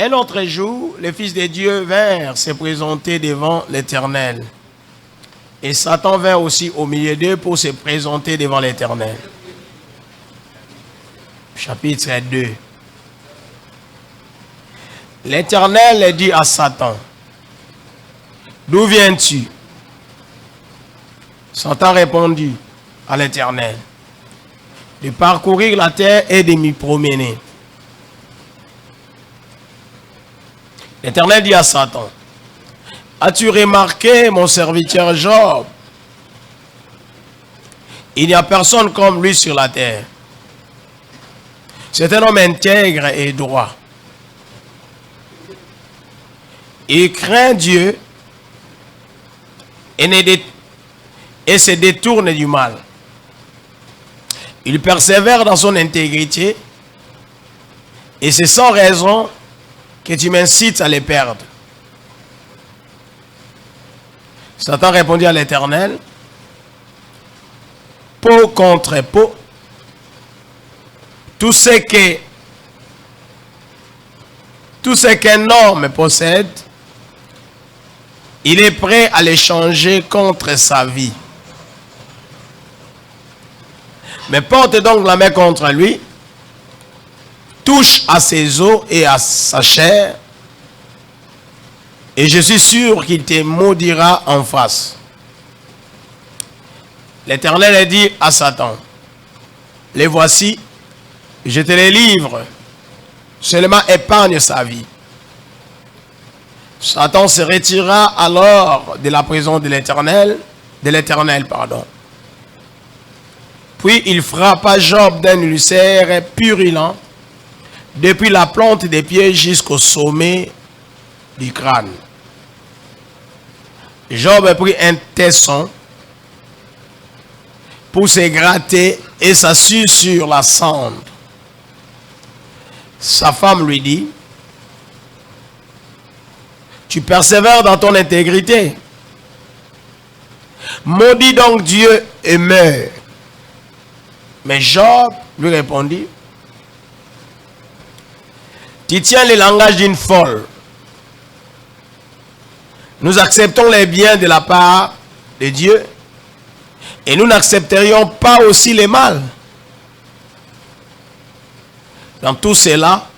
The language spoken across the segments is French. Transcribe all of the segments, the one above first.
Un autre jour, les fils de Dieu vinrent se présenter devant l'Éternel. Et Satan vint aussi au milieu d'eux pour se présenter devant l'Éternel. Chapitre 2. L'Éternel dit à Satan, « D'où viens-tu » Satan répondit à l'Éternel, « De parcourir la terre et de m'y promener. » L'Éternel dit à Satan, « As-tu remarqué mon serviteur Job? Il n'y a personne comme lui sur la terre. C'est un homme intègre et droit. Il craint Dieu et se détourne du mal. Il persévère dans son intégrité et c'est sans raison que tu m'incites à les perdre. » Satan répondit à l'Éternel, « Peau contre peau, tout ce qu'un homme possède, il est prêt à l'échanger contre sa vie. Mais porte donc la main contre lui, touche à ses os et à sa chair, et je suis sûr qu'il te maudira en face. » L'Éternel a dit à Satan, « Les voici, je te les livre, seulement épargne sa vie. » Satan se retira alors de la prison de l'Éternel, Puis il frappa Job d'un ulcère purulent, depuis la plante des pieds jusqu'au sommet du crâne. Job prit un tesson pour se gratter et s'assit sur la cendre. Sa femme lui dit, « Tu persévères dans ton intégrité. Maudis donc Dieu et meurs. » Mais Job lui répondit, « Tu tiens le langage d'une folle. Nous acceptons les biens de la part de Dieu et nous n'accepterions pas aussi les mal. » Dans tout cela,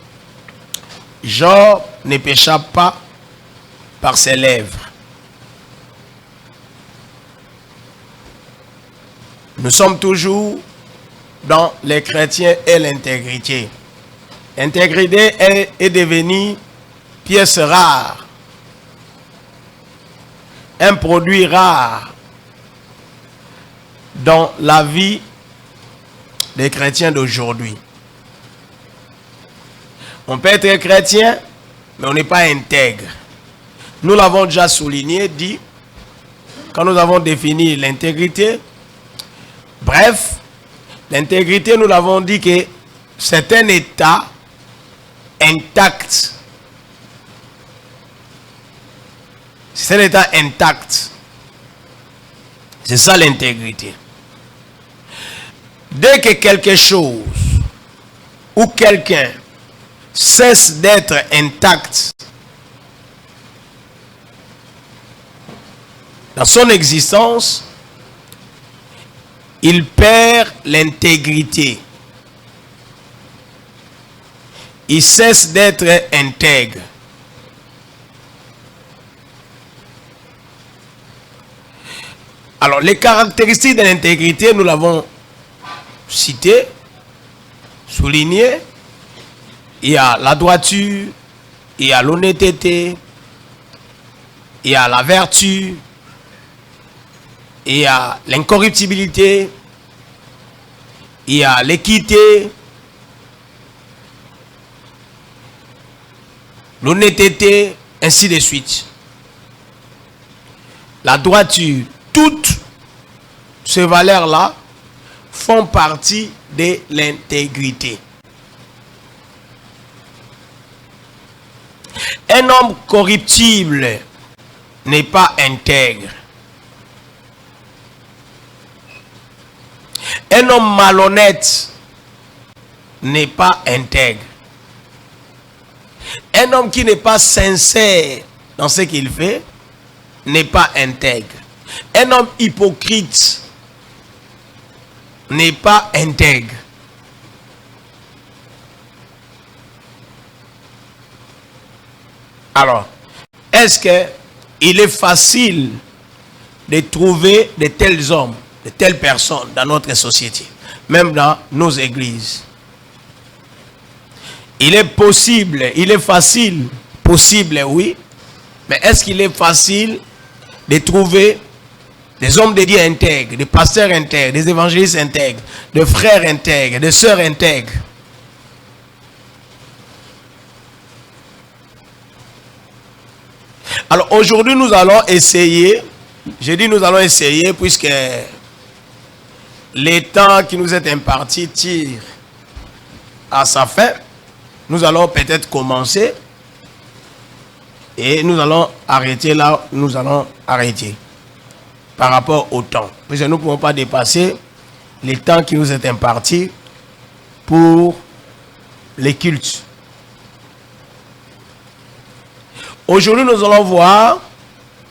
Job ne pécha pas par ses lèvres. Nous sommes toujours dans les chrétiens et l'intégrité. L'intégrité est devenue pièce rare, un produit rare dans la vie des chrétiens d'aujourd'hui. On peut être chrétien, mais on n'est pas intègre. Nous l'avons déjà souligné, dit, quand nous avons défini l'intégrité. Bref, l'intégrité, nous l'avons dit que c'est un état intact. C'est un état intact. C'est ça l'intégrité. Dès que quelque chose ou quelqu'un cesse d'être intact dans son existence, il perd l'intégrité. Il cesse d'être intègre. Alors, les caractéristiques de l'intégrité, nous l'avons cité, souligné. Il y a la droiture, il y a l'honnêteté, il y a la vertu, il y a l'incorruptibilité, il y a l'équité, l'honnêteté, ainsi de suite. La droiture, toutes ces valeurs-là font partie de l'intégrité. Un homme corruptible n'est pas intègre. Un homme malhonnête n'est pas intègre. Un homme qui n'est pas sincère dans ce qu'il fait n'est pas intègre. Un homme hypocrite n'est pas intègre. Alors, est-ce qu'il est facile de trouver de tels hommes, de telles personnes dans notre société, même dans nos églises? Il est possible, il est facile, possible oui, mais est-ce qu'il est facile de trouver des hommes de Dieu intègres, des pasteurs intègres, des évangélistes intègres, des frères intègres, des sœurs intègres? Alors aujourd'hui nous allons essayer, je dis nous allons essayer puisque les temps qui nous est imparti tire à sa fin. Nous allons peut-être commencer et nous allons arrêter là où nous allons arrêter par rapport au temps. Puisque nous ne pouvons pas dépasser les temps qui nous est imparti pour les cultes. Aujourd'hui, nous allons voir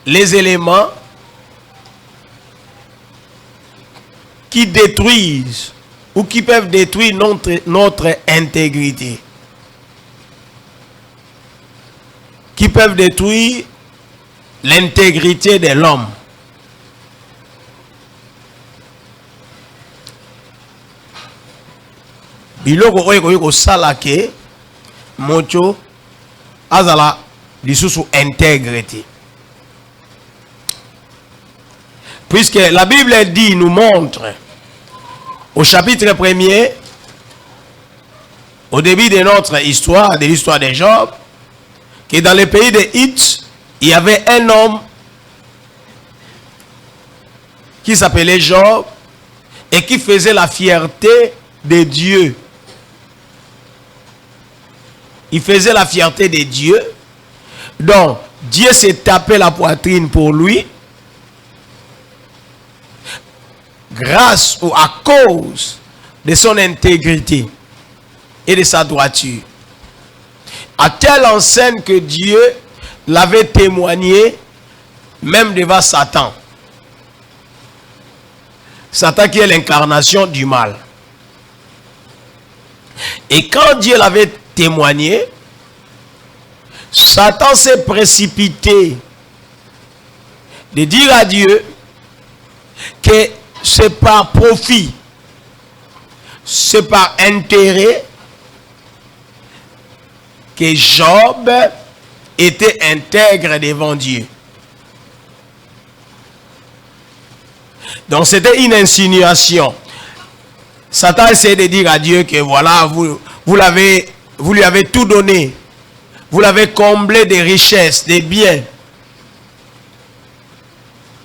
les éléments qui détruisent ou qui peuvent détruire notre intégrité. Qui peuvent détruire l'intégrité de l'homme. Biloko oyo salake mocho azala lisusu intégrité. Puisque la Bible dit, nous montre au chapitre 1er, au début de notre histoire, de l'histoire de Job, que dans le pays de Hit, il y avait un homme qui s'appelait Job et qui faisait la fierté de Dieu. Il faisait la fierté de Dieu. Donc, Dieu s'est tapé la poitrine pour lui. Grâce ou à cause de son intégrité et de sa droiture. À telle enseigne que Dieu l'avait témoigné même devant Satan. Satan qui est l'incarnation du mal. Et quand Dieu l'avait témoigné, Satan s'est précipité de dire à Dieu que c'est par profit, c'est par intérêt que Job était intègre devant Dieu. Donc c'était une insinuation. Satan essayait de dire à Dieu que voilà, vous lui avez tout donné. Vous l'avez comblé de richesses, de biens,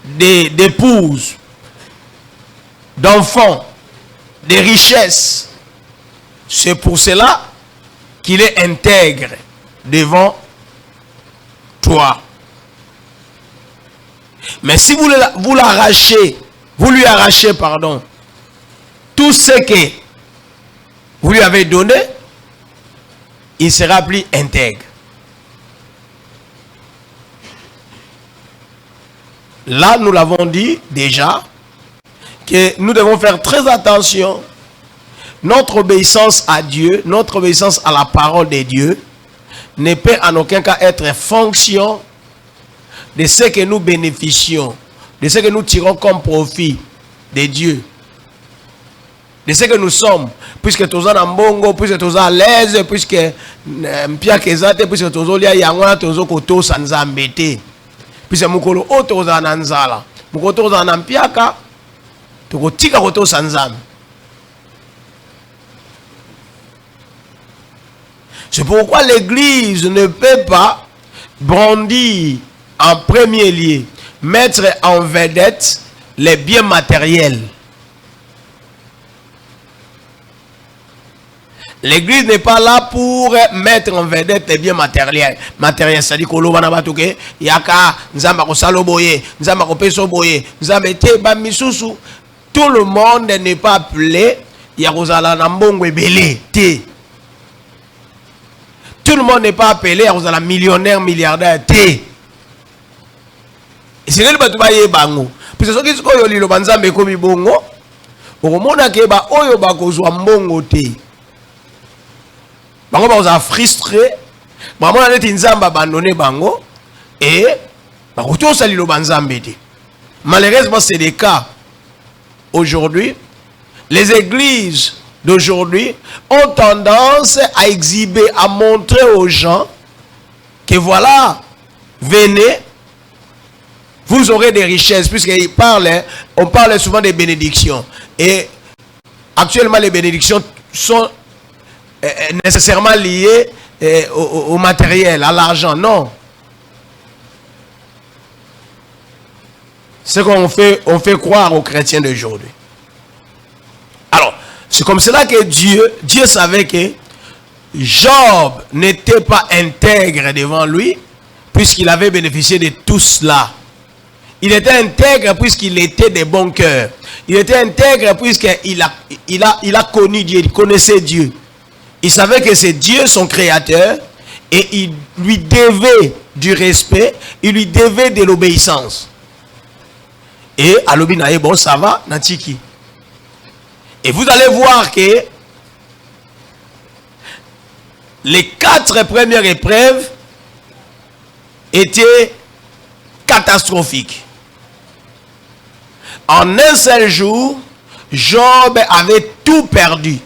d'épouses, d'enfants, de richesses. C'est pour cela qu'il est intègre devant toi. Mais si vous l'arrachez, vous lui arrachez, pardon, tout ce que vous lui avez donné, il sera plus intègre. Là, nous l'avons dit déjà, que nous devons faire très attention. Notre obéissance à Dieu, notre obéissance à la parole de Dieu, ne peut en aucun cas être fonction de ce que nous bénéficions, de ce que nous tirons comme profit de Dieu, de ce que nous sommes, puisque tous en mbongo, puisque tous à l'aise, puisque mpia kezate, puisque tous olia yangwa, tous okoto sanzambete, puisque mukolo oto zananzala, mukoto zanampiaka, tukotika koto sanzam. C'est pourquoi l'Église ne peut pas brandir en premier lieu, mettre en vedette les biens matériels. L'Église n'est pas là pour mettre en vedette les biens matériels. C'est-à-dire que l'on va dire yaka nzamba ko saloboye, nzamba ko peso boye, nzamba te ba misusu. Tout le monde n'est pas appelé yakozala na mbongo ebele te. Tout le monde n'est pas appelé à la millionnaire, milliardaire. Et c'est le batubaye bango. Puis c'est ce qui se passe au Banzambe comme bongo. Au monde a keba oyo bakozwa mbongo te. Bango ba frustré. Maman a dit nzamba abandonné bango et bakoto sali lo Banzambe te. Malheureusement c'est des cas aujourd'hui. Les églises d'aujourd'hui ont tendance à exhiber, à montrer aux gens que voilà, venez, vous aurez des richesses, on parle souvent des bénédictions. Et actuellement, les bénédictions sont nécessairement liées au matériel, à l'argent. Non. C'est qu'on fait, on fait croire aux chrétiens d'aujourd'hui. Alors, c'est comme cela que Dieu savait que Job n'était pas intègre devant lui, puisqu'il avait bénéficié de tout cela. Il était intègre puisqu'il était de bon cœur. Il était intègre puisqu'il a connu Dieu, il connaissait Dieu. Il savait que c'est Dieu son créateur et il lui devait du respect, il lui devait de l'obéissance. Et à l'obinaïe, bon, ça va, Natiki. Et vous allez voir que les 4 premières épreuves étaient catastrophiques. En un seul jour, Job avait tout perdu.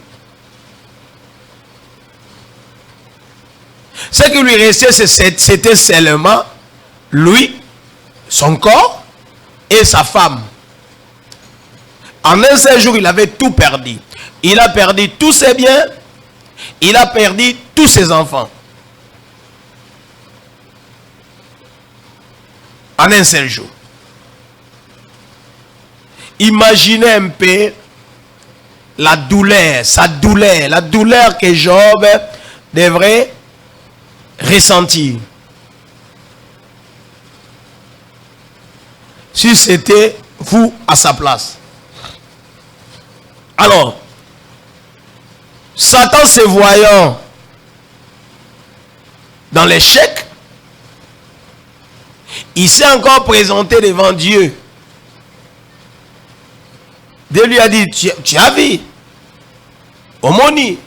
Ce qui lui restait, c'était seulement lui, son corps et sa femme. En un seul jour, il avait tout perdu. Il a perdu tous ses biens. Il a perdu tous ses enfants. En un seul jour. Imaginez un peu la douleur, la douleur que Job devrait ressentir. Si c'était vous à sa place. Alors, Satan se voyant dans l'échec, il s'est encore présenté devant Dieu. Dieu lui a dit, tu as vu, Omoni,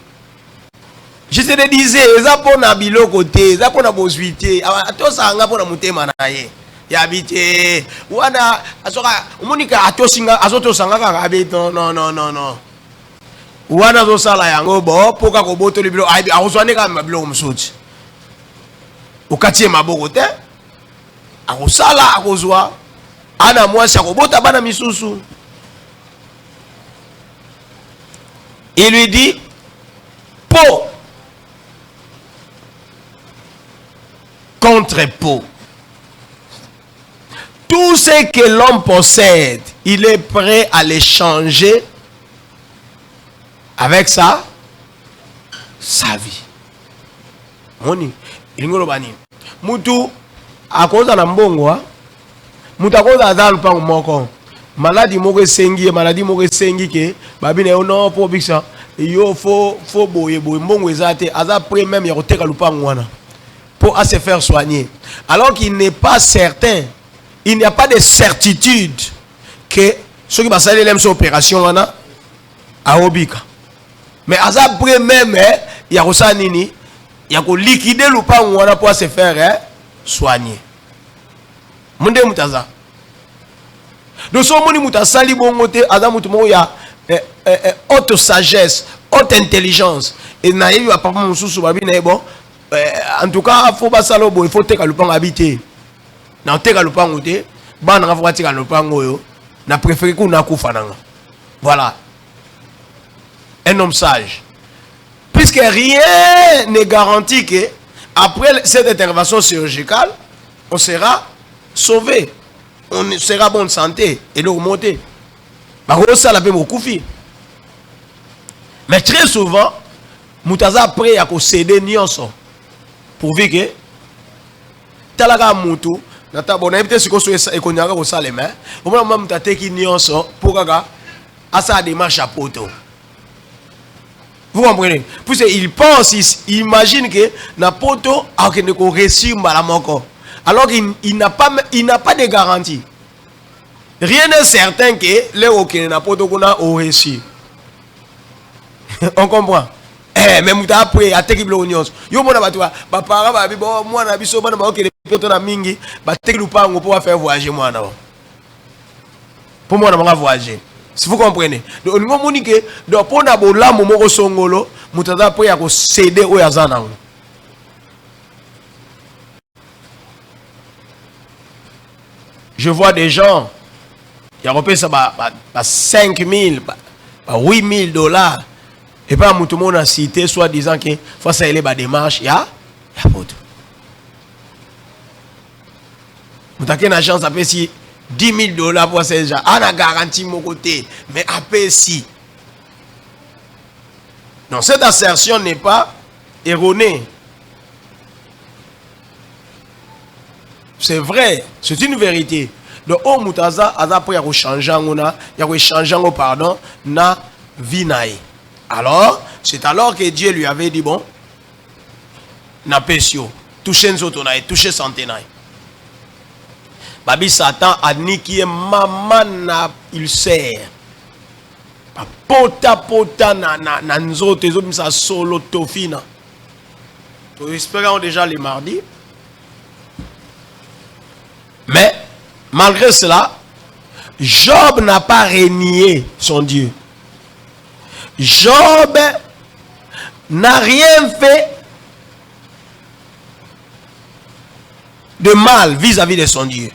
je te disais, ça pour na bilo côté, ça pour na bosuité, to sanga pour na mutema na ye. Ya bité, wana asoka, Omonika atosinga azoto sanga ka abito, non. Wana zo sala yango bo poka ko boto libilo aibi akuzwane ka mabilo msuti. Ukatie maboko te. Akusala akuzwa ana mwasi akobota bana misusu. Il lui dit peau contre peau. Tout ce que l'homme possède, il est prêt à l'échanger avec sa vie. Moni, ilingolo bani. Mutu akoza na mbongo, mutu akoza azal pa moko. Maladie moko sengi ke babine ono po biksa yo fo boye mbongo ezate aza prêt même ya koteka lupango wana pour à se faire soigner. Alors qu'il n'est pas certain, il n'y a pas de certitude que ceux qui va salir l'aime sur opération wana a obika. Mais aza prêt même il y a ça nini, il y a ko liquider lupango wana pour se faire soigner. Munde mutaza. Donc, si on a sali bongote, adam mutumo ya haute sagesse, haute intelligence. Et naïve à papa mon sous babi bon. En tout cas, faut pas salobo, il faut te kalupang habiter. Na te kalupang ote, ban na faut te kalupang yo. Na préféré qu'on a koufananga. Voilà. Un homme sage. Puisque rien n'est garanti que après cette intervention chirurgicale, on sera sauvé. On sera bonne santé et le remonter. Mais très souvent, Moutaza prêt à céder nyonso. Pourvu que talaga mutu nata bona peut-être ce que so ekonyaka ko salema. Au moment mutate ki nyonso pour kaka asa démarche à poto. Vous comprenez? Puisqu'il pense, il imagine que n'importe où réussir alors qu'il n'a pas de garantie. Rien n'est certain que les aucun n'importe où on réussi. On comprend? Mais vous avez appris à l'union. Yo mon abattoir, papa va bon moi na biso bana ba ok les na mingi ba teklu pa ngo pour faire voyager moi na. Pour moi na voyager. Si vous comprenez. Donc on moni que donc pour na bola momoko songolo mutaza po ya ko céder o yazana. Je vois des gens qui ont payé ça 5 000, 8 000 $. Et pas tout le monde a cité, soit disant que faut ça aller la démarche, il y a pas tout. Vous avez une agence à payer si 10 000 $ pour ces gens. On a garanti mon côté, mais à payer si. Donc cette assertion n'est pas erronée. C'est vrai, c'est une vérité. Donc au mutaza après il y a changer pardon na vinaï. Alors, c'est alors que Dieu lui avait dit bon, na pesio, toucher nzotonaï, toucher santenaï. Babi Satan a niqué maman na il sert. Pota na nzote zo sa solo tofina. Nous espérons déjà les mardis. Mais malgré cela, Job n'a pas renié son Dieu. Job n'a rien fait de mal vis-à-vis de son Dieu.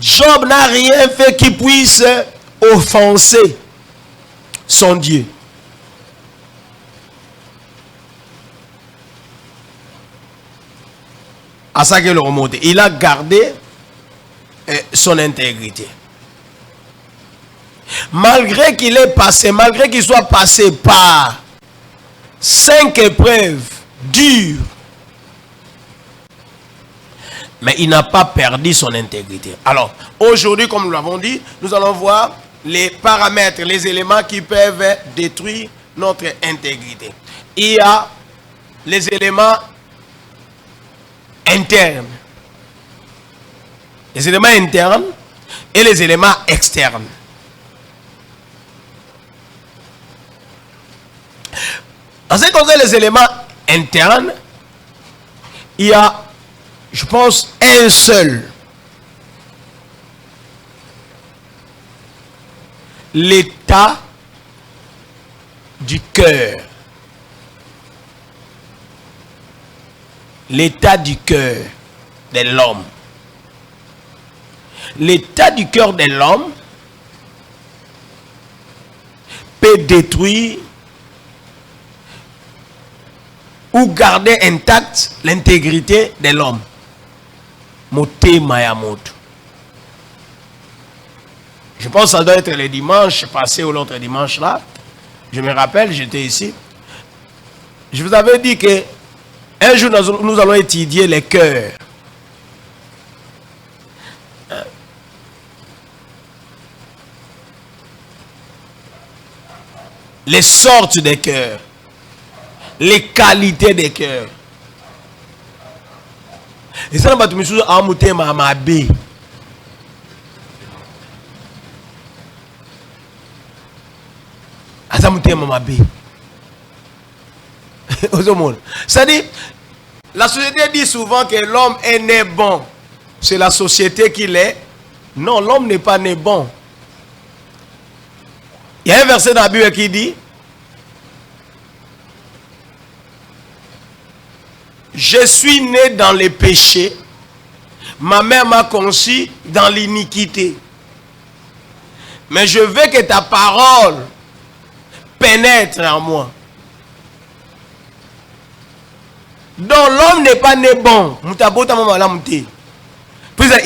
Job n'a rien fait qui puisse offenser son Dieu. À ça qu'il remonte. Il a gardé son intégrité. Malgré qu'il est passé, malgré qu'il soit passé par 5 épreuves dures, mais il n'a pas perdu son intégrité. Alors, aujourd'hui, comme nous l'avons dit, nous allons voir les paramètres, les éléments qui peuvent détruire notre intégrité. Il y a les éléments internes. Les éléments internes et les éléments externes. En ce qui concerne les éléments internes, il y a, je pense, un seul. L'état du cœur. L'état du cœur de l'homme. L'état du cœur de l'homme peut détruire ou garder intacte l'intégrité de l'homme. Moté Mayamoto. Je pense que ça doit être le dimanche passé ou l'autre dimanche là. Je me rappelle, j'étais ici. Je vous avais dit que un jour nous allons étudier les cœurs. Les sortes des cœurs. Les qualités des cœurs. Et ça, on va toujours amouter ma bé. Azamouter ma bé. C'est-à-dire, la société dit souvent que l'homme est né bon. C'est la société qui l'est. Non, l'homme n'est pas né bon. Il y a un verset dans la Bible qui dit: je suis né dans les péchés, ma mère m'a conçu dans l'iniquité. Mais je veux que ta parole pénètre en moi. Donc l'homme n'est pas né bon.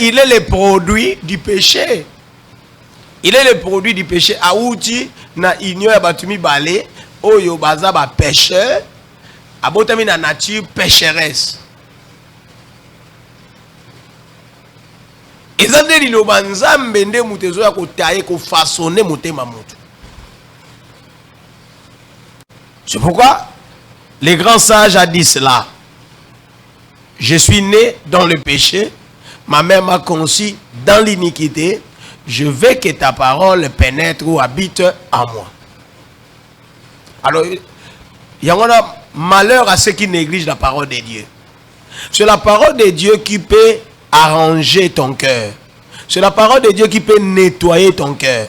Il est le produit du péché. Il est le produit du péché. Aouti na inyo ya batumi balé oyo baza ba pécheur. Abotami na nature pécheresse. Ezande liloba nzambe nde mutezo ya kotaye ko façonner motema mutu. C'est pourquoi les grands sages a dit cela. Je suis né dans le péché, ma mère m'a conçu dans l'iniquité, je veux que ta parole pénètre ou habite en moi. Alors, il y a un malheur à ceux qui négligent la parole de Dieu. C'est la parole de Dieu qui peut arranger ton cœur. C'est la parole de Dieu qui peut nettoyer ton cœur.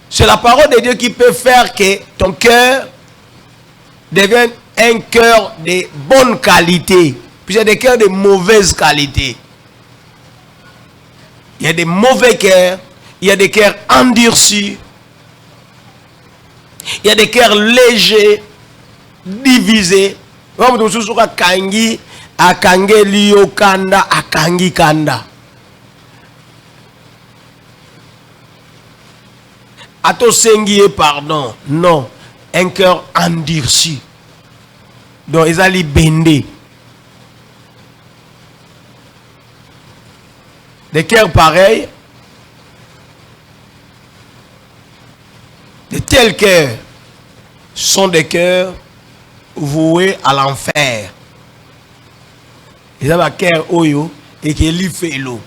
C'est la parole de Dieu qui peut faire que ton cœur devienne un cœur de bonne qualité. Puis il y a des cœurs de mauvaise qualité. Il y a des mauvais cœurs. Il y a des cœurs endurcis. Il y a des cœurs légers, divisés. Akangi, akange liyo kanda, akangi kanda. Ato sengiye pardon. Non. Un cœur endurci. Donc, ils allaient bender. Des cœurs pareils. De tels cœurs sont des cœurs voués à l'enfer. Ils ont un cœur oyo et qui lui fait l'eau.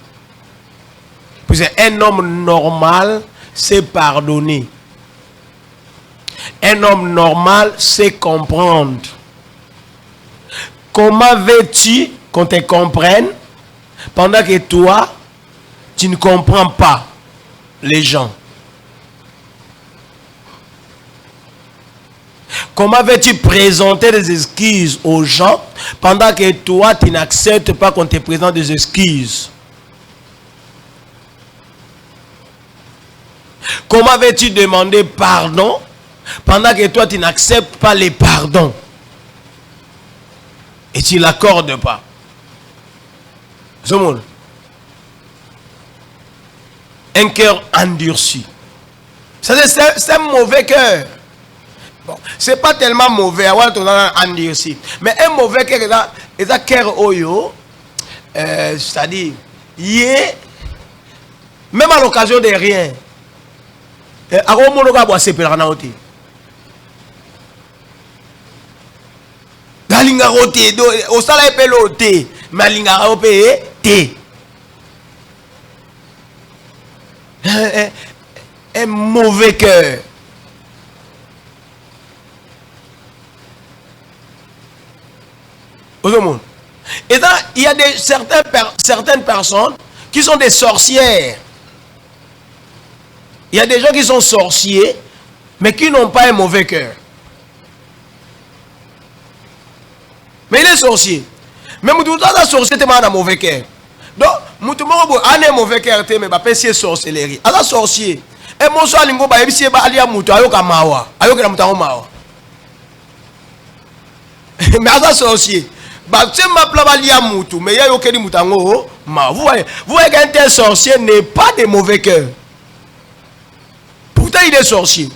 Puis un homme normal sait pardonner. Un homme normal sait comprendre. Comment veux-tu qu'on te comprenne pendant que toi, tu ne comprends pas les gens? Comment veux-tu présenter des excuses aux gens pendant que toi, tu n'acceptes pas qu'on te présente des excuses? Comment veux-tu demander pardon pendant que toi, tu n'acceptes pas les pardons? Et tu ne l'accordes pas. Un cœur endurci. C'est un mauvais cœur. Bon, c'est pas tellement mauvais, mais un mauvais cœur, c'est un cœur oyo, c'est-à-dire, même à l'occasion de rien, un mauvais cœur. Et là, il y a certaines personnes qui sont des sorcières. Il y a des gens qui sont sorciers, mais qui n'ont pas un mauvais cœur. Mais il est sorcier. Mais tout ça, sorcier, tu as un mauvais cœur. Donc, tout le monde a un mauvais cœur, mais pas c'est sorcellerie. Alors, sorcier. Et mon soir, il y a des mais à sorcier. Mais vous voyez qu'un tel sorcier n'est pas de mauvais cœur. Pourtant, il est sorcier.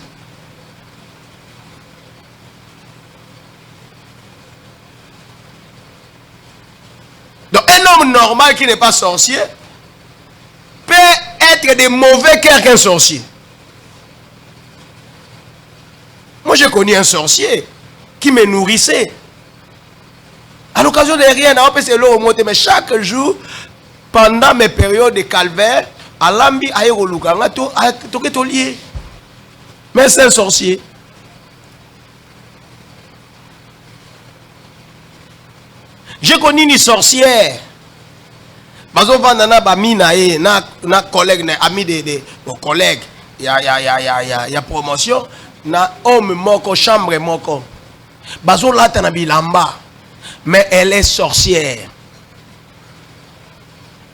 Donc, un homme normal qui n'est pas sorcier peut être de mauvais cœur qu'un sorcier. Moi, j'ai connu un sorcier qui me nourrissait. À l'occasion de rien, on peut se le remonter, mais chaque jour, pendant mes périodes de calvaire, à l'ambi, à Yeroluka, mais c'est un sorcier. J'ai connu une sorcière. Parce que na collègue, ami de collègues, il y a promotion, na homme moko, chambre moko. Bazo là, t'as bilamba. Mais elle est sorcière.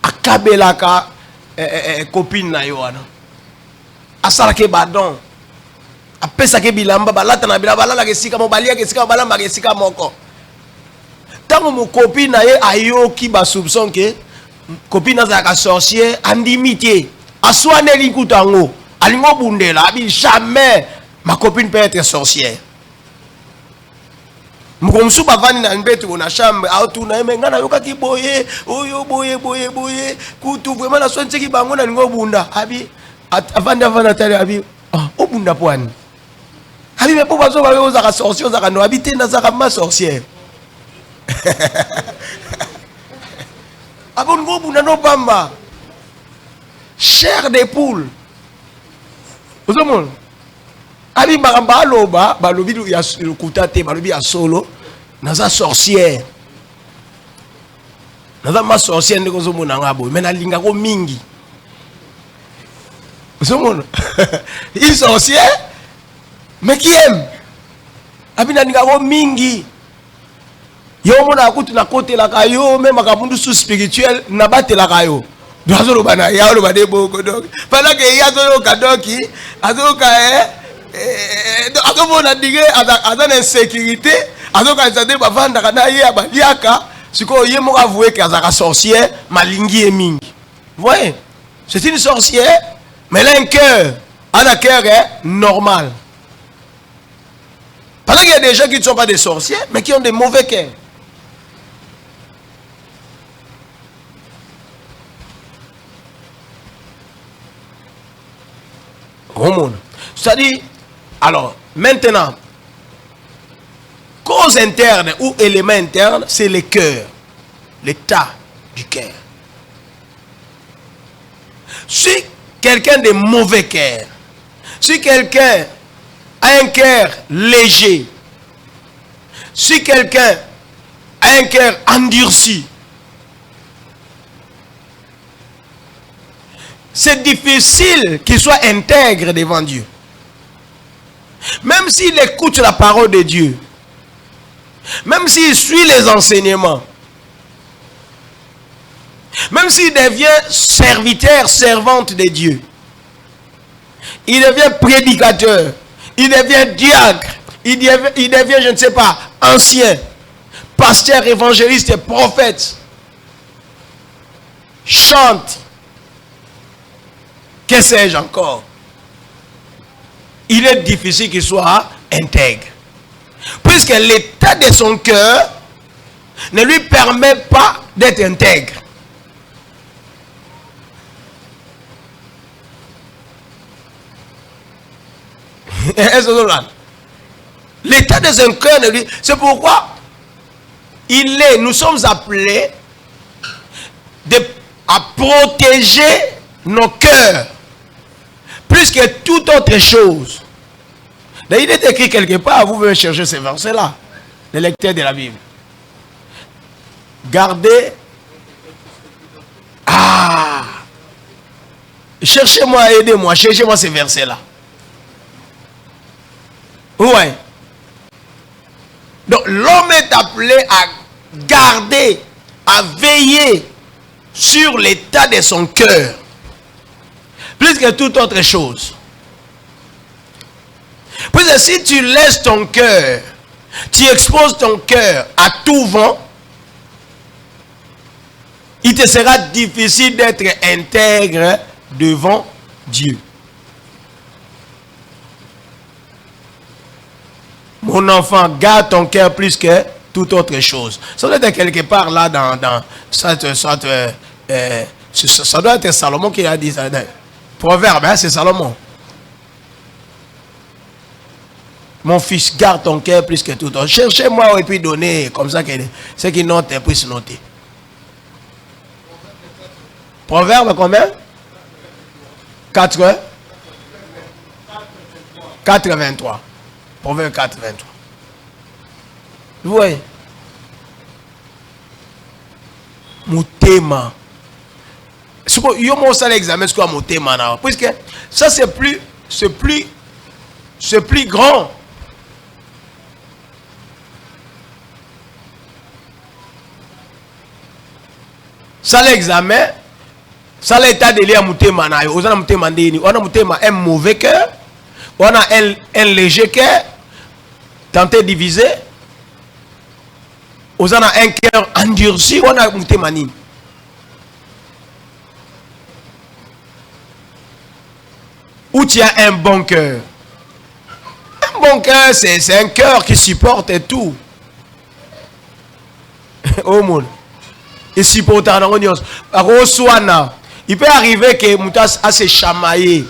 Akabelaka copine na yoana. Asalake badon. Apesake bilamba balata na bilamba la kesika mobalia kesika balamba kesika moko. Tango mo copine na ye ayoki ba soupçon ke copine na ka sorcière andimité. Aswane likutango. Alingo bundela abi jamais ma copine peut être sorcière. Mkomsu bavani na mbetu na chambre auto na mengana yoka kiboye oyo boye kutu vraiment na sonti ki bango na lingo bunda abi Avant Nathalie, Abi, oh, bunda poine. Abi, mais pourquoi vous avez aux sorcières, vous avez habité dans ma sorcière. Abon go bunda no bamba. Chair des poules. Vous avez Abi, maramba loba, balobi ya le kutate, balobi ya solo, naza sorcière. Naza ma sorcière ndeko zo mona ngabo, mais na linga ko mingi. Il sorcier, mais qui aime? Abina ningabo mingi. Yo mona akutu na kote la kayo, même akabundu sous spirituel na bate la kayo. Doazo lo bana ya lo bade boko donc. Pendant que ya zo kadoki, azo ka azo mona dige aza na insécurité, azo ka zade bavanda kana ye abaliaka, siko ye mo avouer que azaka sorcier, malingi e mingi. Voyez? C'est une sorcière. Mais elle a un cœur normal. Parce qu'il y a des gens qui ne sont pas des sorciers, mais qui ont des mauvais cœurs. C'est-à-dire, alors, maintenant, cause interne ou élément interne, c'est le cœur, l'état du cœur. Si quelqu'un de mauvais cœur, si quelqu'un a un cœur léger, si quelqu'un a un cœur endurci, c'est difficile qu'il soit intègre devant Dieu. Même s'il écoute la parole de Dieu, même s'il suit les enseignements, même s'il devient serviteur, servante de Dieu, il devient prédicateur, il devient diacre, il devient, je ne sais pas, ancien, pasteur, évangéliste, prophète, chante, que sais-je encore. Il est difficile qu'il soit intègre. Puisque l'état de son cœur ne lui permet pas d'être intègre. L'état de son cœur, c'est pourquoi nous sommes appelés à protéger nos cœurs plus que toute autre chose. D'ailleurs, il est écrit quelque part, vous pouvez chercher ces versets-là, les lecteurs de la Bible. Gardez. Cherchez-moi, aidez-moi, cherchez-moi ces versets-là. Ouais. Donc l'homme est appelé à garder, à veiller sur l'état de son cœur, plus que toute autre chose. Parce que si tu laisses ton cœur, tu exposes ton cœur à tout vent, il te sera difficile d'être intègre devant Dieu. Mon enfant, garde ton cœur plus que toute autre chose. Ça doit être quelque part là dans ça doit être Salomon qui a dit ça. Proverbe, hein, c'est Salomon. Mon fils, garde ton cœur plus que tout autre. Cherchez-moi et puis donnez comme ça que ceux qui notent puissent noter. Proverbe combien? 4:23. Proverbe 4:23. Vous voyez? Motema. Yo mon sale examen, c'est quoi motema là? Puisque ça c'est plus grand. Ça l'examen, ça l'état de l'île motema na yo. On a motema ndeni, on a motema un mauvais cœur, on a un léger cœur, tenté diviser. On a un cœur endurci, on a motema nini. Où tu as un bon cœur. Un bon cœur, c'est un cœur qui supporte tout. Oh mon. Il supporte en onions. Il peut arriver que Moutas a se chamaillé.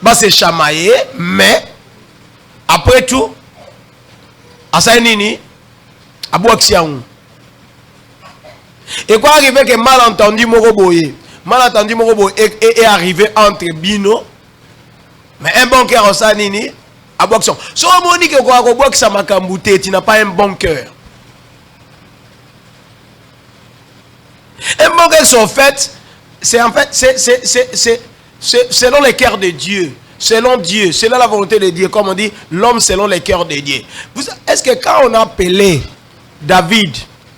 Va se chamailler, mais après tout, à ça nini, à Boaxiaou. Et quoi arriver que malentendu Moroboye, malentendu Moroboye est arrivé entre Bino, mais un bon cœur en ça nini, à Boaxiaou. Si on dit que quoi Boaxiaou Makambouté, tu n'as pas un bon cœur. Un bon cœur, c'est en fait, c'est selon les cœurs de Dieu. Selon Dieu, selon la volonté de Dieu, comme on dit, l'homme selon les cœurs de Dieu. Est-ce que quand on a appelé David,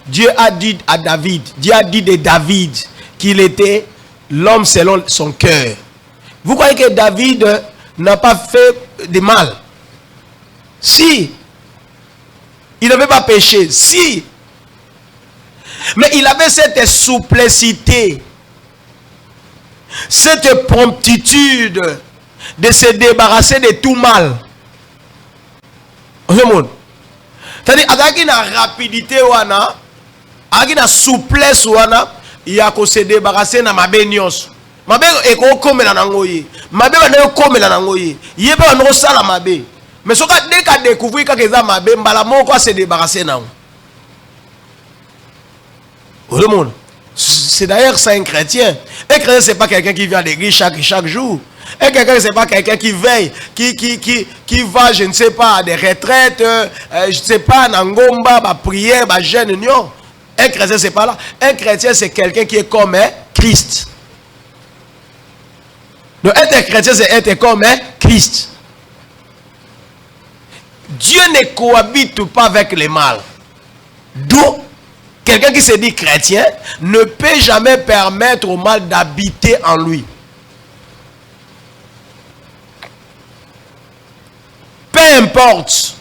Dieu a dit à David, Dieu a dit de David qu'il était l'homme selon son cœur. Vous croyez que David n'a pas fait de mal? Si. Il n'avait pas péché. Si. Mais il avait cette souplicité, cette promptitude de se débarrasser de tout mal. C'est-à-dire, avec une rapidité, avec une souplesse, il y a que se débarrasser de ma bénios. Ma bé est comme la nangoye. Ma bé est comme la nangoye. Il y a pas un sale ma bé. Mais ce que dès qu'on découvre que c'est ma bé, on va se débarrasser de nous. C'est d'ailleurs ça un chrétien. Un chrétien, ce n'est pas quelqu'un qui vient à l'église chaque jour. Un quelqu'un, ce n'est pas quelqu'un qui veille, qui va, je ne sais pas, à des retraites, je ne sais pas, à Ngomba, à prier, à jeûne, non. Un chrétien, ce n'est pas là. Un chrétien, c'est quelqu'un qui est comme Christ. Donc, être chrétien, c'est être comme Christ. Dieu ne cohabite pas avec le mal. D'où quelqu'un qui se dit chrétien ne peut jamais permettre au mal d'habiter en lui. Peu importe.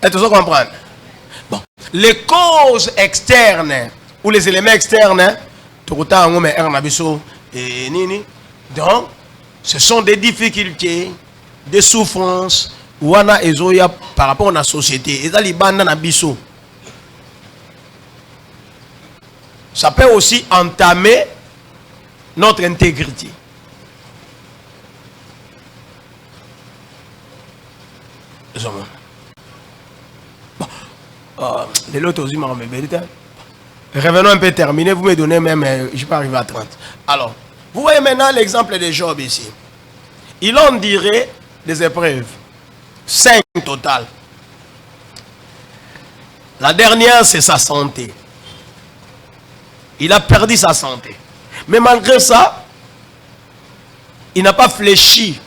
Est-ce que vous comprenez? Bon. Les causes externes ou les éléments externes, donc, ce sont des difficultés, des souffrances, wana ezoya par rapport à la société. Ça peut aussi entamer notre intégrité. Revenons un peu terminé. Vous me donnez même, je peux arriver à 30. Alors, vous voyez maintenant l'exemple de Job ici. Il en dirait des épreuves. 5 total. La dernière, c'est sa santé. Il a perdu sa santé. Mais malgré ça, il n'a pas fléchi.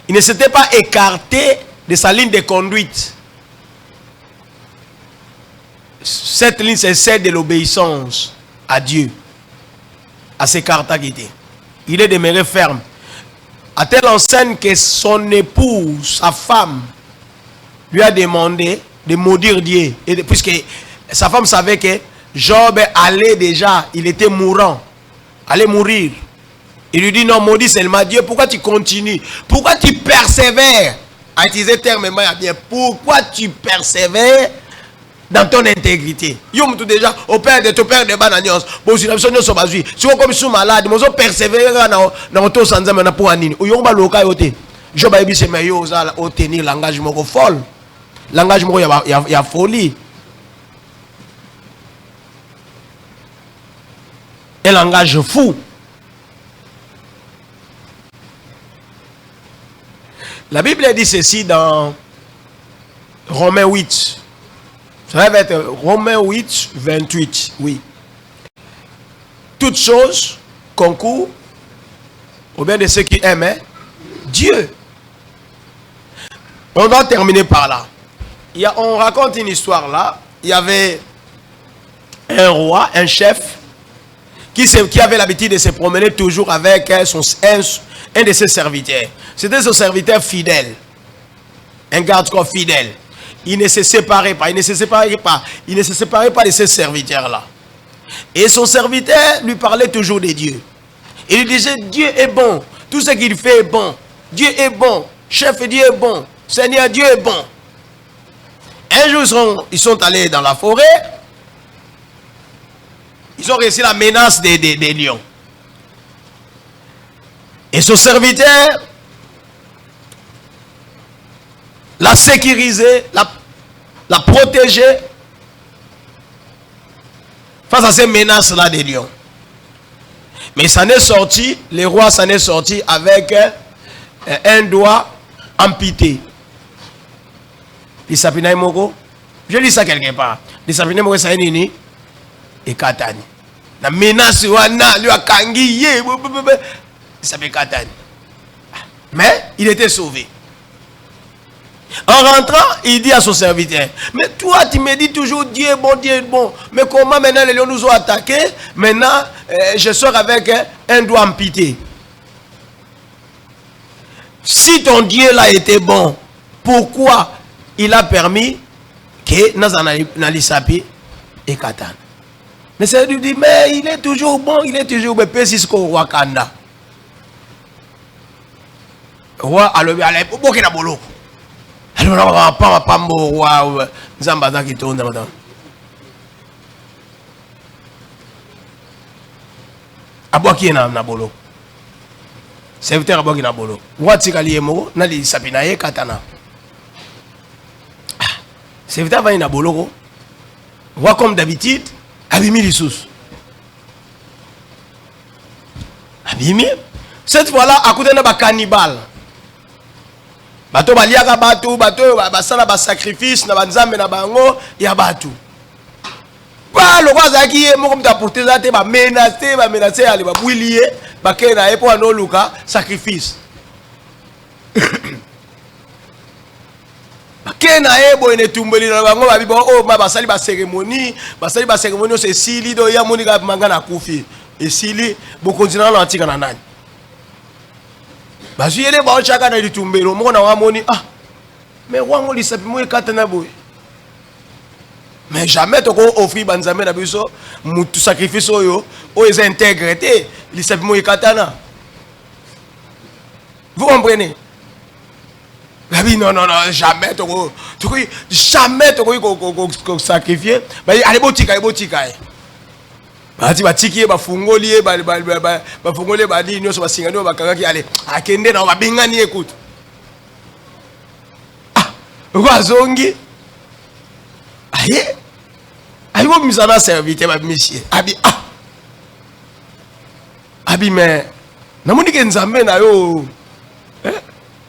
Il ne s'était pas écarté de sa ligne de conduite. Cette ligne, c'est celle de l'obéissance à Dieu, à ses cartagités. Il est demeuré ferme. À telle enseigne que son épouse, sa femme, lui a demandé de maudire Dieu. Et puisque sa femme savait que Job allait déjà, il était mourant, allait mourir. Il lui dit non, maudit seulement Dieu, pourquoi tu continues? Pourquoi tu persévères? À utiliser le terme bien. Pourquoi tu persévères dans ton intégrité? Yom tout déjà, au père de ton père de bananios, bon si nous sommes basés, si on comme sous malade, nous sommes persévérer dans ton sans âme pour anine. Ou yom ba loka yote. Job a dit c'est meilleur au tenir l'engagement folle. L'engagement il y a folie. Un langage fou. La Bible dit ceci dans Romains 8. Ça va être Romains 8, 28. Oui. Toutes choses concourent au bien de ceux qui aiment Dieu. On doit terminer par là. On raconte une histoire là. Il y avait un roi, un chef, qui avait l'habitude de se promener toujours avec un de ses serviteurs. C'était son serviteur fidèle. Un garde-corps fidèle. Il ne se séparait pas. Il ne se séparait pas de ses serviteurs-là. Et son serviteur lui parlait toujours de Dieu. Il lui disait, Dieu est bon. Tout ce qu'il fait est bon. Dieu est bon. Chef, Dieu est bon. Seigneur, Dieu est bon. Un jour, ils sont allés dans la forêt. Ils ont réussi la menace des lions. Et son serviteur l'a sécurisé, l'a protégé face à ces menaces-là des lions. Mais ça n'est sorti, le roi s'en est sorti avec un doigt amputé. Je lis ça quelque part. Et Katani. La menace lui a kangi. Il s'appelle Katani. Mais il était sauvé. En rentrant, il dit à son serviteur, mais toi tu me dis toujours Dieu est bon, Dieu est bon. Mais comment maintenant les lions nous ont attaqués? Maintenant, je sors avec un doigt amputé. Si ton Dieu là était bon, pourquoi il a permis que Nazanalisapi et Katan? Mais ça lui dit, mais il est toujours bon, il est toujours bon. Pesisco Wakanda. Roi, alors, allez, pourquoi il a bolo? Alors, on va pas roi, Zambada qui tourne dedans. Abo qui est na bolo? Serviteur abo qui na bolo. Roi Tikali Emo, Nali Sapinaye Katana. Serviteur va y na bolo. Roi comme d'habitude, abimi les sous. Abimi. Cette fois-là, à côté de la cannibale. Bato baliaka bato basala ba sacrifice na banzambe na bango ya bato. Ba lo kwa zaki ye moko mta porter za te ba menacer ali ba bwilie ba kena e po anoluka sacrifice. Ba kena e bo ene tumbeli na bango ba bibo o ma basali ba cérémonie c'est sili do ya monika mangana kufi. Et sili bo continue na antika na nani. Parce que les gens qui ont été tombés, mais on dit mais jamais tu as offert banzamé na biso mutu sacrifice oyo les intégrité li sapimo katana. Vous comprenez? Non, jamais tu sacrifier. Allez botika. Bati batiki bafungoli bafungoli badi nyoso basingani bakangaki ale akende na babengani écoute. Bazongi. Ayo misana serviteur ba monsieur. Abi mais namoni ke nzambe na yo.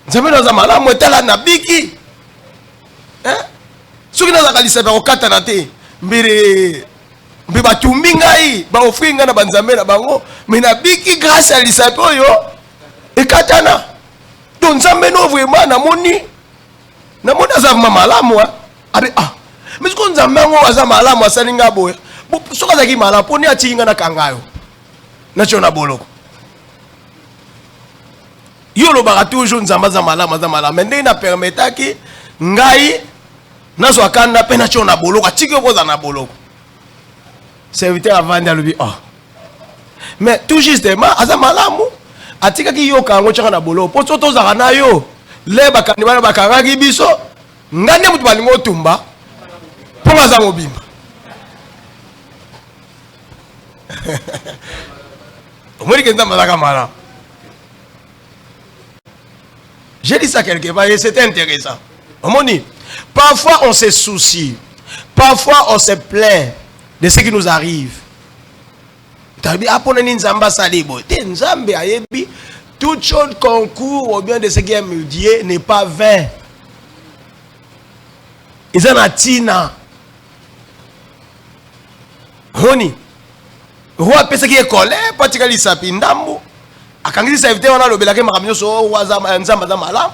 Nzambe na za malamu etala na biki. Soki na za kalisa ba okata na te mbere mais ba tumbingai ba offringa na banzambe na bango mais na biki grâce à lisapo yo et katana donc nzambe no vraiment na moni za malamu mais ko nzambe ngo aza malamu asalinga boya soka za ki malamu poni atinga na kangayo na chona boloko yo lo ba toujours nzamba za malamu mais ndenge na permetaki ngai nazo akanda pe na chona boloko atiki ko za na boloko. Serviteur avant de lui mais tout justement azamalamu atika ki yo kango chaka na bolo poto to za na yo le bakanibana bakangaki biso ngane mutu balingo tumba ponga za mobimba. Omori kenda malaka mala. J'ai dit ça quelque part et c'est intéressant. Omoni, parfois on se soucie, parfois on se plaint de ce qui nous arrive. Toute chose concourt au bien de ce qui est médié n'est pas vain. Ils en atina. Honi. Roi pesa qui est colère, particulièrement sapindambo. Akangi serviteur on a le belake makamyo so waza nzamba za malam.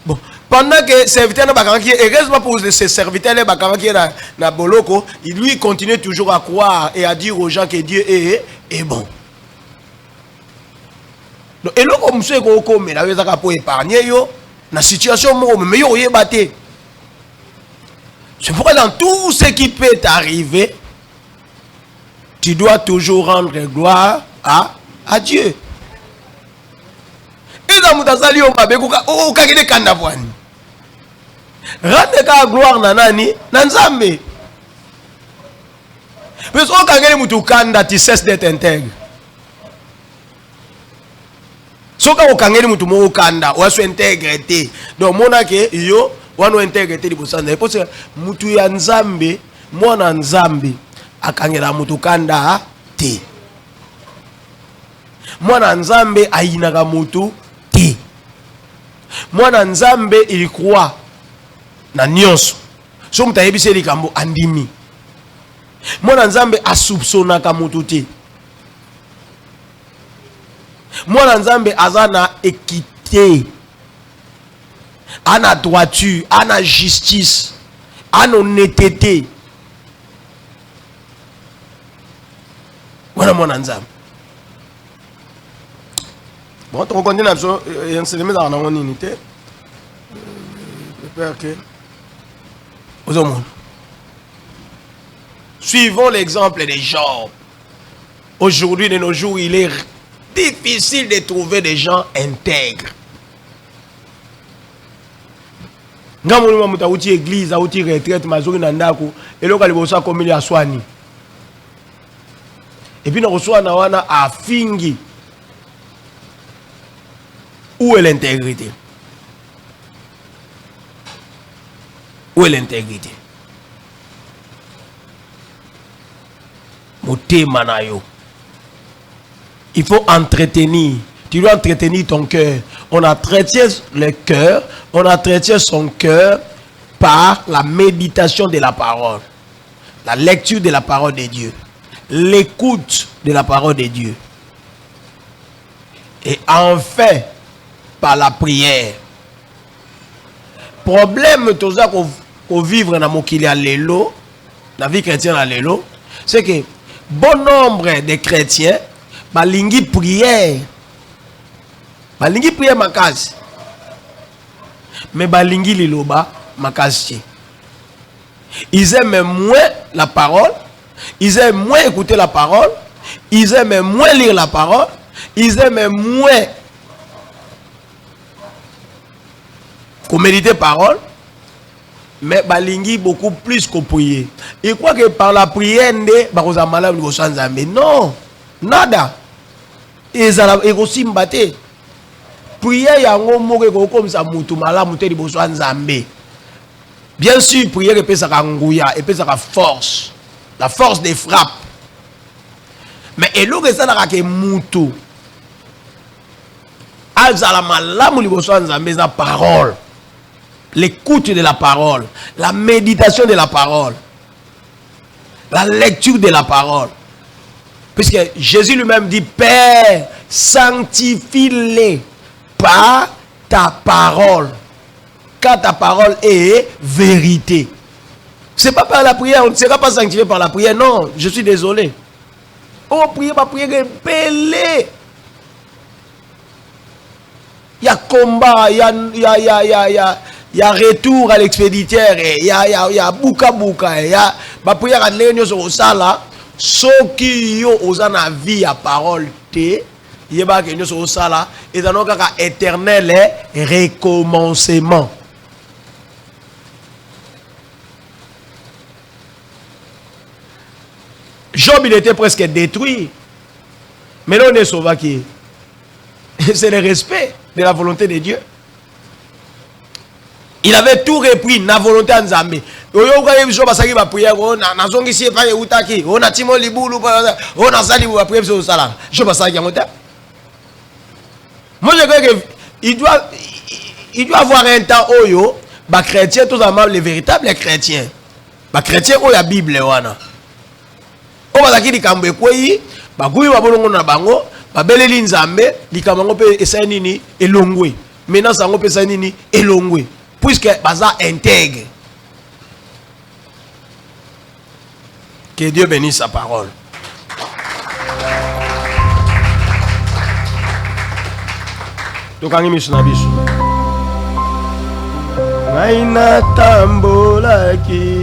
Bon. Pendant que serviteur qui est heureusement pour ces serviteurs qui est na boloko, il lui continue toujours à croire et à dire aux gens que Dieu est bon. Donc et là comme ça ko mais la za pour épargner yo na situation mais yo yebate. C'est pourquoi dans tout ce qui peut t'arriver, tu dois toujours rendre gloire à Dieu. Et dans mutazali o mabeko o kagide kanda bwani. Rendre ka gloire na nani? Na Nzambe. Parce que quand il mutu kanda, tu cesses d'être intègre. So ka okangeli mutu mo kanda, wa so intégrité. Donc mona ke yo wano intégrité di bosanda. Parce que mutu ya Nzambe, mwana Nzambe akangela mutu kanda te. Mwana Nzambe ayinaka mutu te. Mwana Nzambe il croit na nyonso. So mutu ayebise likambo andimi. Mwana Nzambe asupsonaka mutu te. Mwana Nzambe azana équité, ana droiture, ana justice, ana honnêteté. Voilà mwana Nzambe. Bon, on continue à faire un enseignement dans la unité. J'espère que aux hommes. Suivons l'exemple des Job. Aujourd'hui, de nos jours, il est difficile de trouver des gens intègres. Ngamoni mwa mutauti église, auti retraite, mazuri na ndako, eloka libosa komili aswani. Et puis, nous reçoit na wana afingi. Où est l'intégrité? Où est l'intégrité? Motema na yo. Il faut entretenir. Tu dois entretenir ton cœur. On entretient le cœur. On entretient son cœur par la méditation de la parole. La lecture de la parole de Dieu. L'écoute de la parole de Dieu. Et enfin, par la prière. Problème tout ça qu'on vivre dans mokili à l'élo, la vie chrétienne à l'élo, c'est que bon nombre de chrétiens balingi prière makasi, mais balingi liloba makasi. Ils aiment moins la parole, ils aiment moins écouter la parole, ils aiment moins lire la parole, ils aiment moins méditer parole, mais balingi beaucoup plus que prier. Et quoi que par la prière non, nada. Et aussi mbate prière yango moko comme ça mutu malamu te liboso Nzambe. Bien sûr prière epesaka nguya, epesaka force, la force des frappes. Mais eloko esalaka ke mutu azala malamu liboso Nzambe za parole. L'écoute de la parole, la méditation de la parole, la lecture de la parole. Puisque Jésus lui-même dit, Père, sanctifie-les par ta parole. Car ta parole est vérité. Ce n'est pas par la prière, on ne sera pas sanctifié par la prière. Non, je suis désolé. Oh, prier, ma prière belé. Il y a combat, il y a retour à l'expéditeur, il y a bouka, il y a ma prière à l'ennemi sur le sala. Ceux qui ont na vie à parole te yeba que nous sommes ça là et dans notre cas éternel est recommencement. Job il était presque détruit, mais là on est sauvé qui c'est le respect de la volonté de Dieu. Il avait tout repris, la volonté de Nzambe. Oyo kwa yebiso basaki ba prière na zongisi pa utaki ona timo libulu ona sali ba prière sur sala je basaki yango. Moi je crois que il doit avoir un temps oyo ba chrétien tous amable les véritables chrétiens ba chrétien oyo la Bible wana o bazaki likambo ekweyi ba guyi ba bolongo na bango ba beleli Nzambe likambo pe esa nini elongwe maintenant sango pe esa nini elongwe puisque baza intègre. Que Dieu bénisse sa parole. Donc, on y